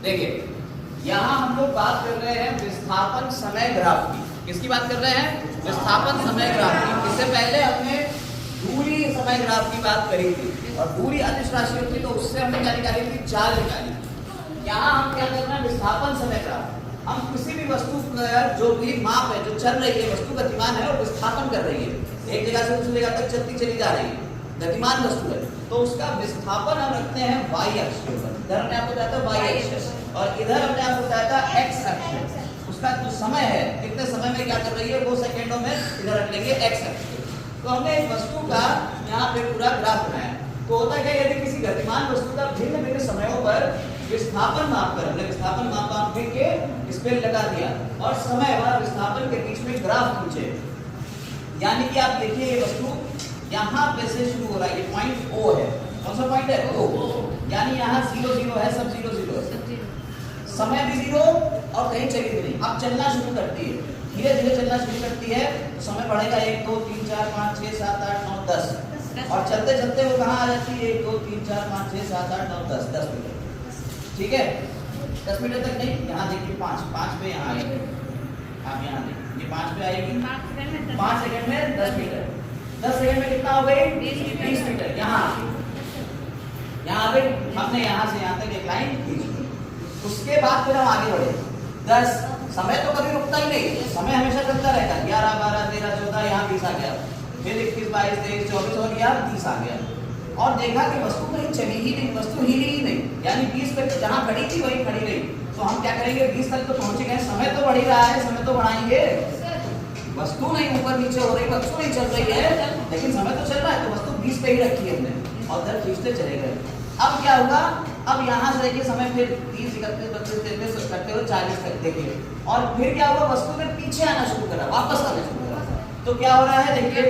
देखिए यहाँ हम लोग बात कर रहे हैं विस्थापन समय ग्राफ की। किसकी बात कर रहे हैं? विस्थापन समय ग्राफ की। इससे पहले हमने दूरी समय ग्राफ की बात करी थी और दूरी अदिश राशि होती तो उससे हमने क्या निकाली थी? चाल निकाली। यहाँ हम क्या कर रहे हैं? विस्थापन समय ग्राफ। हम किसी भी वस्तु का जो भी माप है, जो चल रही है, वस्तु गतिमान है और विस्थापन कर रही है, एक जगह से दूसरी जगह तक चलती चली जा रही है, गतिमान वस्तु है, तो उसका विस्थापन हम रखते हैं y अक्ष के ऊपर। इधर हमने आपको बताया था y अक्ष और इधर हमने आपको बताया था x अक्ष। उसका जो समय है, कितने समय में क्या कर रही है, वो सेकंडों में इधर रख लेंगे x अक्ष। तो हमने इस वस्तु का यहाँ पे पूरा ग्राफ बनाया। तो होता क्या, यदि किसी गतिमान वस्तु का भिन्न भिन्न समयों पर विस्थापन माप कर, हमने विस्थापन माप के इस पे लगा दिया और समय और विस्थापन के बीच में ग्राफ खींचे। यानी कि आप देखिए ये वस्तु यहाँ पे से शुरू हो रहा है, ये पॉइंट O है। कौन सा पॉइंट है? O। यानी यहाँ 0 0 है, सब 0 0 है, समय भी 0 और कहीं चली भी नहीं। अब चलना शुरू करती है, धीरे धीरे चलना शुरू करती है तो समय बढ़ेगा 1 2 3 4 5 6 7 8 9 10 और चलते चलते वो कहाँ आ जाती है? 1 2 3 4 5 6 7 8 9 10 10 मीटर। ठीक है, 10 मीटर तक नहीं, यहाँ देखिए 5 पे यहाँ आएगी। आप यहाँ देखिए ये 5 पे आएगी, 5 सेकंड में 10 मीटर। 10 सेकंड में कितना हो गई? 20 मीटर। यहाँ पे हमने यहाँ से यहाँ तक एक लाइन खींची। उसके बाद फिर हम आगे बढ़े। 10 समय तो कभी रुकता ही नहीं, समय हमेशा चलता रहता है। 11 12 13 14 यहाँ 20 आ गया, फिर 21 22 23 24 और यहाँ 30 आ गया। और देखा कि वस्तु कहीं चली ही नहीं, वस्तु हिली ही नहीं, यानी 20 पे जहाँ खड़ी थी वहीं खड़ी रही। तो हम क्या करेंगे? 20 तक तो पहुंच गए, समय तो बढ़ ही रहा है, समय तो बढ़ाएंगे। वस्तु नहीं ऊपर नीचे हो रही, वस्तु नहीं चल रही है, लेकिन समय तो चल रहा है, तो वस्तु 20 पे ही रखी है हमने और उधर खींचते चले गए। अब क्या होगा? अब यहाँ से देखिए समय फिर 30 31 32 33 करते हुए 40 तक देखिए और फिर क्या हुआ? वस्तु ने पीछे आना शुरू करा, वापस आना शुरू करा। तो क्या हो रहा है? देखिए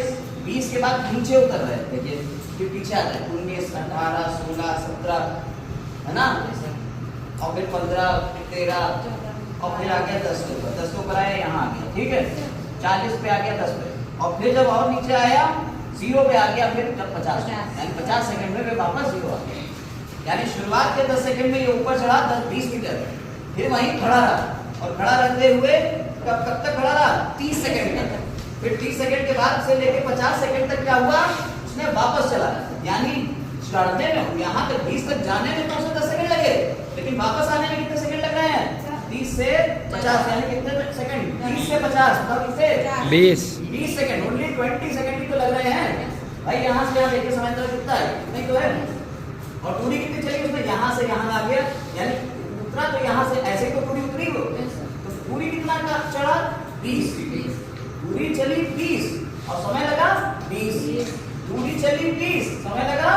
20 के बाद नीचे उतर रहे हैं, देखिए फिर पीछे आ रहे हैं 19 18 16 17 है ना, और फिर 15 13 और फिर आ गया 10 के ऊपर, 10 के ऊपर आया यहाँ आ गया। ठीक है, 40 पे आ गया 10 पे और फिर जब और नीचे आया 0 पे आ गया, फिर जब 50 यानी 50 सेकंड में वापस 0 आ गया। यानी शुरुआत के 10 सेकंड में ये ऊपर चढ़ा 10-20 मीटर, फिर वहीं खड़ा रहा और खड़ा रहते हुए कब तक खड़ा रहा? 30 सेकंड तक। फिर 30 सेकंड के बाद से लेके 50 सेकंड तक क्या हुआ? उसने वापस चला। यानी चढ़ने में यहाँ तक 20 तक जाने में तो उसे 10 सेकंड लगे, लेकिन वापस आने में कितने सेकंड लग रहे हैं? 30 से 50 यानी कितने सेकंड? 30 से 50 मतलब कितने? 20 सेकंड, ओनली 20 सेकंड ही तो लग रहे हैं भाई। यहाँ से यहाँ देखिए समय तो कितना है? नहीं तो है। और दूरी कितनी चली उसने? यहाँ से यहाँ आ गया, यानी उतरा तो यहाँ से ऐसे तो दूरी उतरी हो, तो दूरी कितना चढ़ा? 20। दूरी चली 20 और समय लगा 20। दूरी चली 20, समय लगा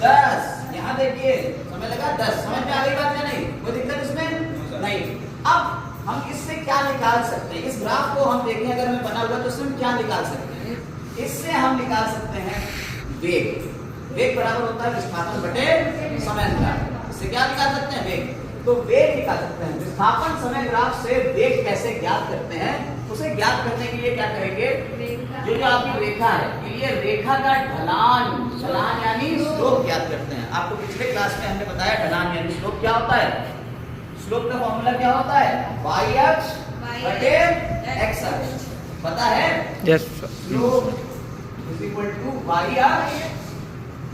10। यहाँ देखिए समय लगा 10। समझ में आ गई बात या नहीं? कोई दिक्कत इसमें नहीं। अब हम इससे क्या निकाल सकते हैं? इस ग्राफ को हम देखें अगर हमें बना हुआ तो इसमें क्या निकाल सकते हैं? इससे हम निकाल सकते हैं वेग। वेग बराबर होता है विस्थापन बटे समय अंतराल। इससे क्या निकाल सकते हैं? वेग। तो वेग निकाल सकते हैं। विस्थापन समय ग्राफ से वेग कैसे ज्ञात करते हैं? उसे ज्ञात करने के लिए क्या करेंगे? जो आपकी रेखा है, ये रेखा का ढलान यानी स्लोप ज्ञात करते हैं। आपको पिछले क्लास में हमने बताया ढलान यानी स्लोप क्या होता है। स्लोप का फॉर्मूला क्या होता है? y अक्ष बटे x अक्ष। पता है? Yes. Slope is equal to y अक्ष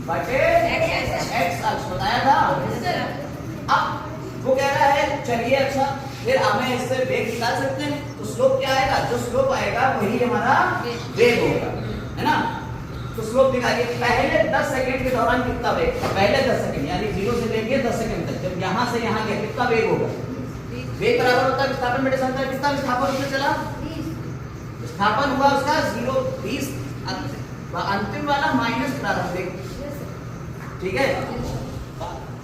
बटे x अक्ष बताया था। अब वो कह रहा है चलिए अच्छा फिर हमें इससे वेग निकाल सकते हैं। तो स्लोप क्या आएगा? जो स्लोप आएगा वही हमारा वेग होगा, है ना। तो स्लोप दिखाइए। पहले 10 सेकंड के दौरान कितना वेग? पहले 10 सेकंड यानी 0 से लेके 10 सेकंड तक जब यहाँ से यहाँ गया कितना वेग होगा? वेग बराबर होता है विस्थापन बटे समय। कितना विस्थापन उसमें चला? विस्थापन हुआ उसका 0 20 अंतिम वाला माइनस प्रारंभिक। ठीक है,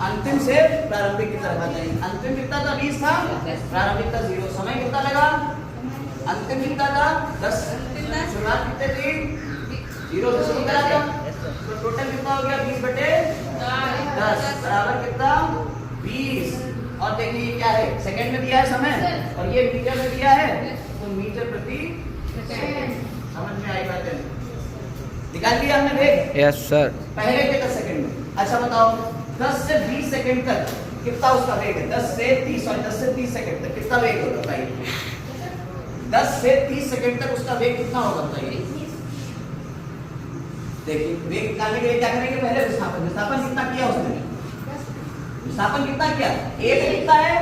अंतिम से प्रारंभिक की तरफ आ जाएंगे। अंतिम कितना था? 20 था, प्रारंभिक था 0। समय कितना लगा? अंतिम कितना था? 10। शुरुआत कितने थी? 0 से शुरू करा था, तो टोटल कितना हो गया? 20 बटे 10 बराबर कितना? 20। और देखिए क्या है? सेकंड में दिया है समय और ये मीटर में दिया है, तो मीटर प्रति सेकंड। समझ में आई बात है? निकाल लिया हमने वेग। Yes sir. पहले के 10 सेकंड में। अच्छा बताओ 10 से 20 सेकंड तक कितना उसका वेग है 10 से 30 और 10 से 30 सेकंड तक कितना वेग होगा बताइए 10 से 30 सेकंड तक उसका वेग कितना होगा बताइए देखिए वेग निकालने के लिए क्या करेंगे पहले विस्थापन कितना किया उसने विस्थापन कितना किया ए पे कितना है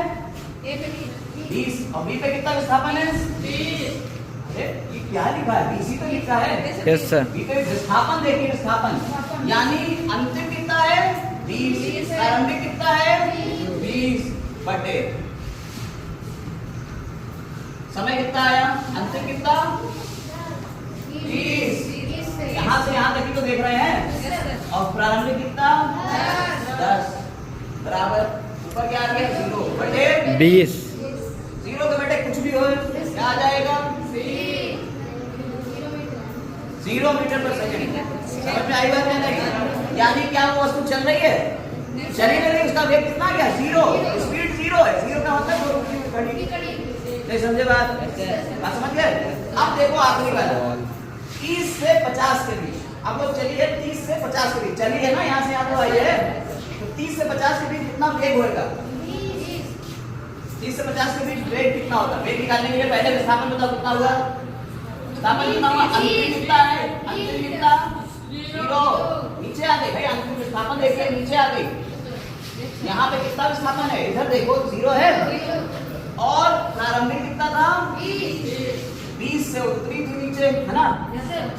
20 और बी पे कितना विस्थापन है 20 अरे ये क्या लिखा है बीसी तो लिखा है यस सर बी पे विस्थापन देखिए विस्थापन यानी अंतिम कितना है 20 प्रारंभिक कितना है 20 बटे समय कितना आया अंतिम कितना 20 यहाँ से यहाँ तक ही तो देख रहे हैं और प्रारंभिक कितना 10 बराबर ऊपर क्या आ गया 0 बटे 20 0 के बेटे कुछ भी हो क्या आ जाएगा 0 मीटर पर सेकंड समझ में आई बात है नहीं यानी क्या वो वस्तु चल रही है चली नहीं रही उसका वेग कितना गया 0 स्पीड 0 है 0 का मतलब वो रुकी हुई खड़ी नहीं समझे बात समझ गए अब देखो आखिरी वाला 30 से 50 के बीच अब लोग चलिए 30 से 50 के बीच चलिए ना यहाँ से यहाँ तो आई है तो 30 से 50 के बीच कितना वेग होएगा 30 से 50 के बीच वेग कितना होगा वेग निकालने के लिए पहले विस्थापन बताओ कितना हुआ विस्थापन कितना हुआ अंतिम कितना है अंतिम कितना 0 नीचे आ गई भाई अंतिम विस्थापन देखिए नीचे आ गई यहाँ पे कितना विस्थापन है इधर देखो 0 है और प्रारंभिक कितना था 20 से उतरी थी नीचे है ना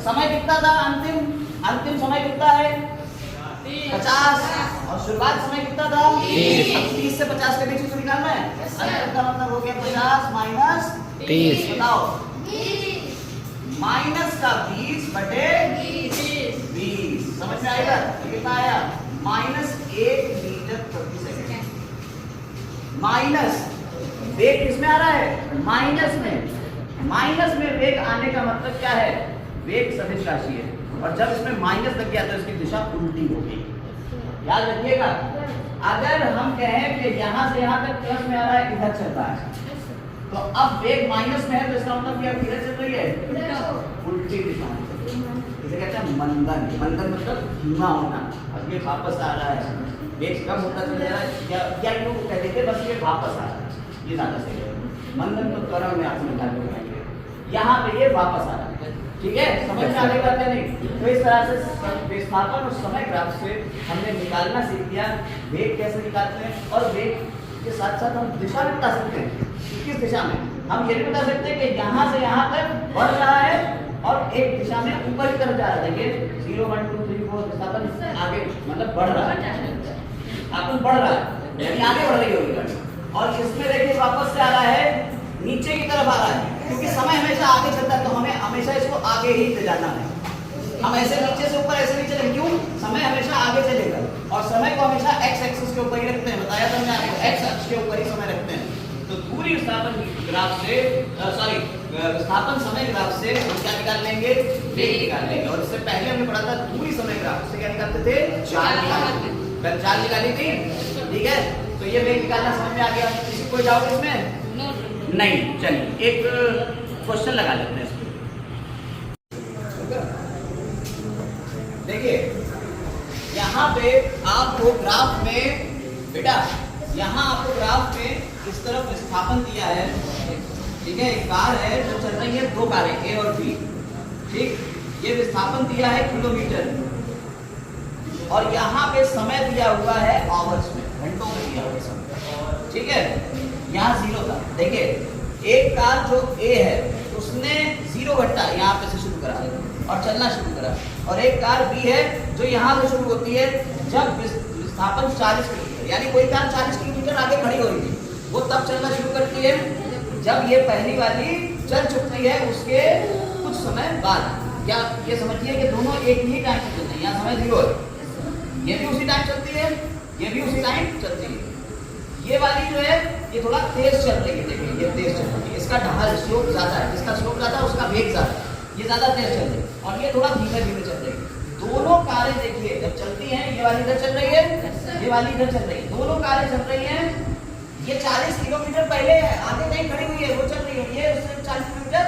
समय कितना था अंतिम समय कितना है 50 और शुरुआत समय कितना था 30 से 50 के बीच तो निकालना है अंतिम का मतलब हो गया 50 माइनस 30 बताओ माइनस का 20 बटे 20 समझ में आएगा कितना आया माइनस 1 मीटर प्रति सेकंड माइनस वेग किसमें आ रहा है माइनस में वेग आने का मतलब क्या है वेग सदिश राशि है और जब इसमें माइनस लग गया तो इसकी दिशा उल्टी होगी याद रखिएगा अगर हम कहें कि यहाँ से यहाँ तक प्लस में आ रहा है इधर चल रहा है तो अब वेग माइनस में है तो इसका मतलब क्या किधर चल रही है उल्टी दिशा में इसे कहते हैं मंदन मतलब धीमा होना अब ये वापस आ रहा है वेग कम होता चला जा रहा है क्या लोग कहते थे बस ये वापस आ रहा है ये ज्यादा सही है मंदन तो त्वरण में आप समझा देंगे यहाँ पे ये वापस आ रहा है ठीक है समझ में आने बात नहीं तो इस तरह से विस्थापन और समय ग्राफ से हमने निकालना सीख लिया वेग कैसे निकालते हैं और वेग के साथ साथ हम दिशा भी बता सकते हैं किस दिशा में हम ये भी बता सकते हैं कि यहाँ से यहाँ तक बढ़ रहा है और एक दिशा में ऊपर की तरफ जा रहा है देखिए 0 1 2 3 4 विस्थापन आगे मतलब बढ़ रहा है आपन बढ़ रहा है यानी आगे बढ़ रही होगी और इसमें देखिए वापस से आ रहा है नीचे की तरफ आ रहा है क्योंकि समय हमेशा आगे चलता है तो हमें हमेशा इसको आगे ही ले जाना है हम ऐसे नीचे से ऊपर ऐसे नहीं चलेंगे क्यों समय हमेशा आगे चलेगा और समय को हमेशा एक्स एक्सिस के ऊपर ही रखते हैं बताया था मैंने आपको एक्स अक्ष के ऊपर ही समय रखते हैं तो पूरी विस्थापन ग्राफ से विस्थापन समय ग्राफ से हम क्या निकाल लेंगे वेग निकाल लेंगे और इससे पहले हमने पढ़ा था दूरी समय ग्राफ से क्या निकालते थे चाल निकाली थी ठीक है तो ये वेग निकालना समझ में आ गया किसी कोई डाउट इसमें नहीं चलिए एक क्वेश्चन लगा लेते हैं देखिए यहाँ पे आपको ग्राफ में बेटा यहाँ आपको ग्राफ में इस तरफ विस्थापन दिया है ठीक है एक कार है जो चल रही है दो कारें ए और बी ठीक ये विस्थापन दिया है किलोमीटर और यहाँ पे समय दिया हुआ है आवर्स में घंटों में दिया हुआ समय ठीक है यहाँ 0 था देखिए एक कार जो ए है उसने 0 घंटा यहाँ पे से शुरू करा और चलना शुरू करा और एक कार बी है जो यहाँ से शुरू होती है जब विस्थापन 40 किलोमीटर यानी कोई कार 40 किलोमीटर आगे खड़ी हो रही थी वो तब चलना शुरू करती है जब ये पहली वाली चल चुकी है उसके कुछ समय बाद या ये समझिए कि दोनों एक ही टाइम पे चलते हैं यहाँ समय 0 है ये भी उसी टाइम चलती है ये भी उसी टाइम चलती है ये वाली जो है ये थोड़ा तेज चल रही है देखिए ये तेज चल रही है इसका ढाल स्लोप ज्यादा है जिसका स्लोप ज्यादा है उसका वेग ज्यादा है ये ज्यादा तेज चल रही है और ये थोड़ा धीमे धीमे चल रही है दोनों कारें देखिए जब चलती हैं ये वाली इधर चल रही है ये वाली इधर चल रही है दोनों कारें चल रही हैं ये 40 किलोमीटर पहले है आगे कहीं खड़ी हुई है वो चल रही है ये उससे 40 किलोमीटर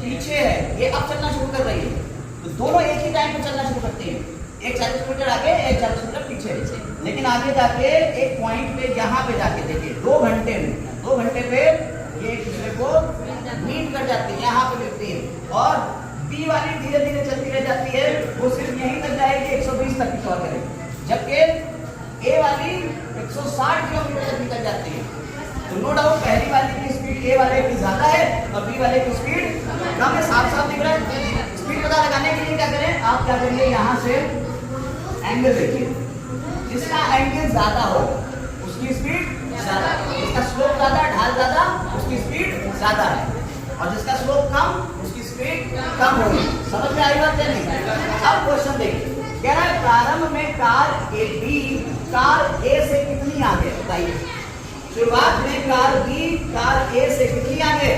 पीछे है ये अब चलना शुरू कर रही है तो दोनों एक ही टाइम पे चलना शुरू करती है एक 40 किलोमीटर आगे एक 40 किलोमीटर पीछे लेकिन आगे जाके एक पॉइंट पे यहाँ पे जाके देखिए 2 घंटे में 2 घंटे पे ये एक दूसरे को मीट कर जाती है, यहाँ पे मिलती है। और बी वाली धीरे धीरे चलती रह जाती है, वो सिर्फ यहीं तक जाएगी 120 तक की कवर करेगी, जबकि ए वाली 160 किलोमीटर तक निकल जाती है। तो नो डाउट पहली वाली की स्पीड ए वाले की ज्यादा है और बी वाले की स्पीड कम है, साफ साफ दिख रहा है। स्पीड पता लगाने के लिए क्या करें, आप क्या करेंगे, यहाँ से एंगल देखिए, जिसका एंगल ज्यादा हो उसकी स्पीड ज्यादा, जिसका स्लोप ज्यादा, ढाल ज्यादा, उसकी स्पीड ज्यादा है, और जिसका स्लोप कम उसकी स्पीड कम होगी। समझ में आई बात या नहीं? अब क्वेश्चन देखिए, कह रहा है प्रारंभ में कार ए बी कार ए से कितनी आगे, बताइए। शुरुआत में कार बी कार ए से कितनी आगे,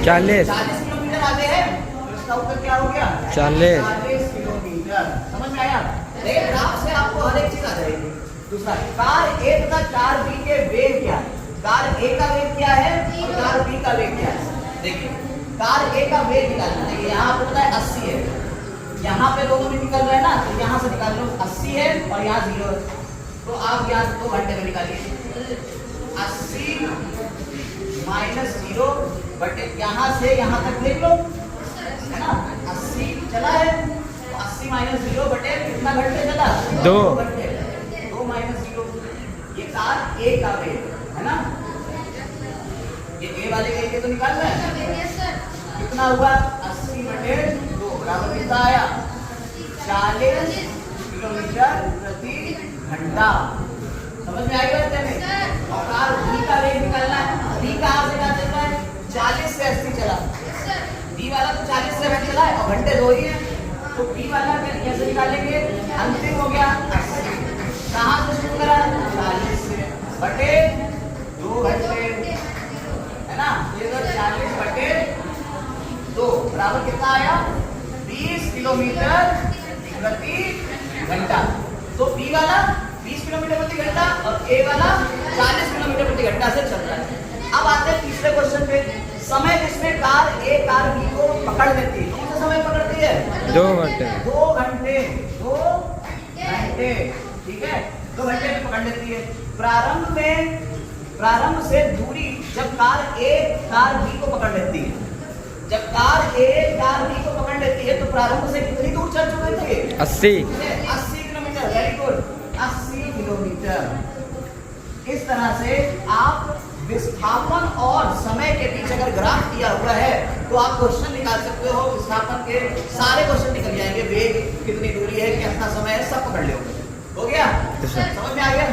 40 किलोमीटर आगे है, तो इसका उत्तर क्या हो गया, 40 किलोमीटर। समझ में आया? देखिए ग्राफ से आपको हर एक चीज आ जाएगी। दूसरा, कार ए तथा कार बी के वेग क्या है, कार ए का वेग क्या है और कार बी का वेग क्या है। देखिए कार ए का वेग निकालना है, यहाँ पे पता है 80 है, यहाँ पे दोनों में निकल रहे हैं ना, तो यहाँ से निकाल लो 80 है और यहाँ 0 है, तो आप यहाँ 2 घंटे में निकालिए 80 माइनस 0 बटे यहाँ से यहाँ तक देख लो, है ना, 80 चला है, 80 माइनस 0 बटे कितना घंटे चला, 2 घंटे, 2 माइनस 0, ये कार ए का वेग है ना, ये ए वाले के लिए तो निकालना है, कितना हुआ 80 बटे 2 बराबर कितना आया, 40 किलोमीटर प्रति घंटा। समझ में आई बात नहीं? और कार बी का वेग निकालना है, बी कहाँ से कहाँ चल रहा है, 40 से 80 चला, बी वाला तो 40 से 80 चला है और घंटे 2 ही है, तो बी वाला कैसे निकालेंगे, अंतिम हो गया 80, कहाँ से शुरू करा, 40 से बटे 2 घंटे, है ना, ये तो 40 बटे 2 बराबर कितना आया, 20 किलोमीटर प्रति घंटा। तो बी वाला 20 किलोमीटर प्रति घंटा और ए वाला 40 किलोमीटर प्रति घंटा से चल रहा है। अब आते हैं तीसरे क्वेश्चन पे, समय जिसमें कार ए कार बी को पकड़ लेती है, कौन सा समय पकड़ती है, 2 घंटे, 2 घंटे, 2 घंटे, ठीक है, 2 घंटे में पकड़ लेती है। प्रारंभ से दूरी जब कार ए कार बी को पकड़ लेती है, जब कार ए कार बी को पकड़ लेती है तो प्रारंभ से कितनी दूर चल चुकी थी, 80 किलोमीटर, वेरी गुड, 80 किलोमीटर। इस तरह से आप विस्थापन और समय के बीच अगर ग्राफ दिया हुआ है तो आप क्वेश्चन निकाल सकते हो, विस्थापन के सारे क्वेश्चन निकल जाएंगे, वेग कितनी दूरी है, कितना समय है, सब पकड़ लोगे। हो गया, समझ में आ गया?